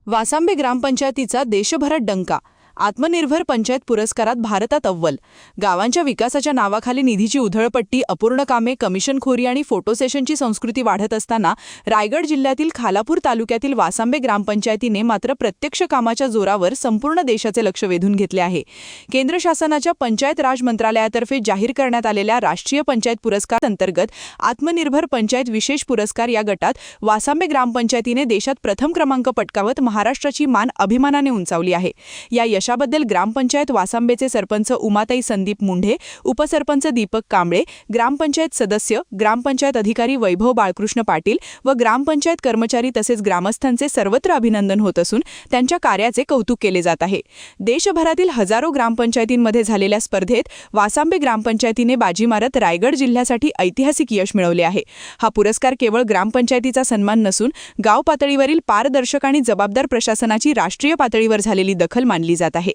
वासांबे ग्रामपंचायतीचा देशभरात डंका. आत्मनिर्भर पंचायत पुरस्कारात भारतात अव्वल. गावांच्या विकासाच्या नावाखाली निधीची उधळपट्टी, अपूर्ण कामे, कमिशनखोरी आणि फोटो सेशनची संस्कृती वाढत असताना रायगड जिल्ह्यातील खालापूर तालुक्यातील वासांबे ग्रामपंचायतीने मात्र प्रत्यक्ष कामाच्या जोरावर संपूर्ण देशाचे लक्ष वेधून घेतले आहे. केंद्र शासनाच्या पंचायत राज मंत्रालयातर्फे जाहीर करण्यात आलेल्या राष्ट्रीय पंचायत पुरस्कार अंतर्गत आत्मनिर्भर पंचायत विशेष पुरस्कार या गटात वासांबे ग्रामपंचायतीने देशात प्रथम क्रमांक पटकावत महाराष्ट्राची मान अभिमानाने उंचावली आहे. या यशाबद्दल ग्रामपंचायत वासांबेचे सरपंच उमाताई संदीप मुंढे, उपसरपंच दीपक कांबळे, ग्रामपंचायत सदस्य, ग्रामपंचायत अधिकारी वैभव बाळकृष्ण पाटील व ग्रामपंचायत कर्मचारी तसेच ग्रामस्थांचे सर्वत्र अभिनंदन होत असून त्यांच्या कार्याचे कौतुक केले जात आहे. देशभरातील हजारो ग्रामपंचायतींमध्ये झालेल्या स्पर्धेत वासांबे ग्रामपंचायतीने बाजी मारत रायगड जिल्ह्यासाठी ऐतिहासिक यश मिळवले आहे. हा पुरस्कार केवळ ग्रामपंचायतीचा सन्मान नसून गाव पातळीवरील पारदर्शक आणि जबाबदार प्रशासनाची राष्ट्रीय पातळीवर झालेली दखल मानली जात आहे.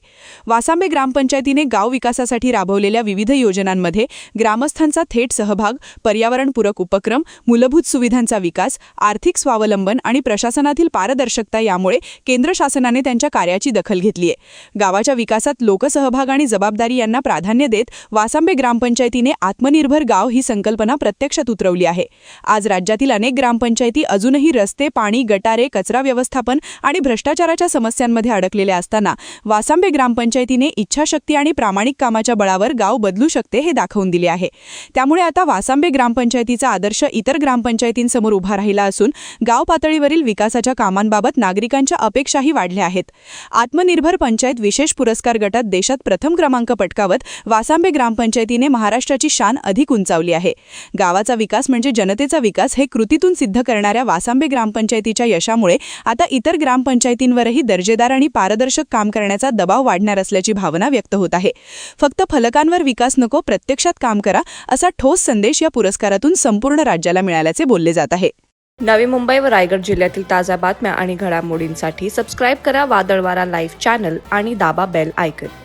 वासांबे ग्रामपंचायतीने गाव विकासासाठी राबवलेल्या विविध योजनांमध्ये ग्रामस्थांचा थेट सहभाग, पर्यावरणपूरक उपक्रम, मूलभूत सुविधांचा विकास, आर्थिक स्वावलंबन आणि प्रशासनातील पारदर्शकता यामुळे केंद्र शासनाने त्यांच्या कार्याची दखल घेतली आहे. गावाच्या विकासात लोकसहभाग आणि जबाबदारी यांना प्राधान्य देत वासांबे ग्रामपंचायतीने आत्मनिर्भर गाव ही संकल्पना प्रत्यक्षात उतरवली आहे. आज राज्यातील अनेक ग्रामपंचायती अजूनही रस्ते, पाणी, गटारे, कचरा व्यवस्थापन आणि भ्रष्टाचाराच्या समस्यांमध्ये अडकलेल्या असताना वासांबे ग्रामपंचायतीने इच्छाशक्ती आणि प्रामाणिक कामाच्या बळावर गाव बदलू शकते हे दाखवून दिले आहे. त्यामुळे आता वासांबे ग्रामपंचायतीचा आदर्श इतर ग्रामपंचायतींसमोर उभा राहिला असून गाव पातळीवरील विकासाच्या कामांबाबत नागरिकांच्या अपेक्षाही वाढल्या आहेत. आत्मनिर्भर पंचायत विशेष पुरस्कार गटात देशात प्रथम क्रमांक पटकावत वासांबे ग्रामपंचायतीने महाराष्ट्राची शान अधिक उंचावली आहे. गावाचा विकास म्हणजे जनतेचा विकास हे कृतीतून सिद्ध करणाऱ्या वासांबे ग्रामपंचायतीच्या यशामुळे आता इतर ग्रामपंचायतींवरही दर्जेदार आणि पारदर्शक काम करण्याचा दबाव वाढणार असल्याची भावना व्यक्त होत आहे. फक्त फलकांवर विकास नको, प्रत्यक्षात काम करा असा ठोस संदेश या पुरस्कारातून संपूर्ण राज्याला मिळाल्याचे बोलले जात आहे. नवी मुंबई व रायगड जिल्ह्यातील ताज्या बातम्या आणि घडामोडींसाठी सबस्क्राईब करा वादळवारा लाईव्ह चॅनल आणि दाबा बेल आयकॉन.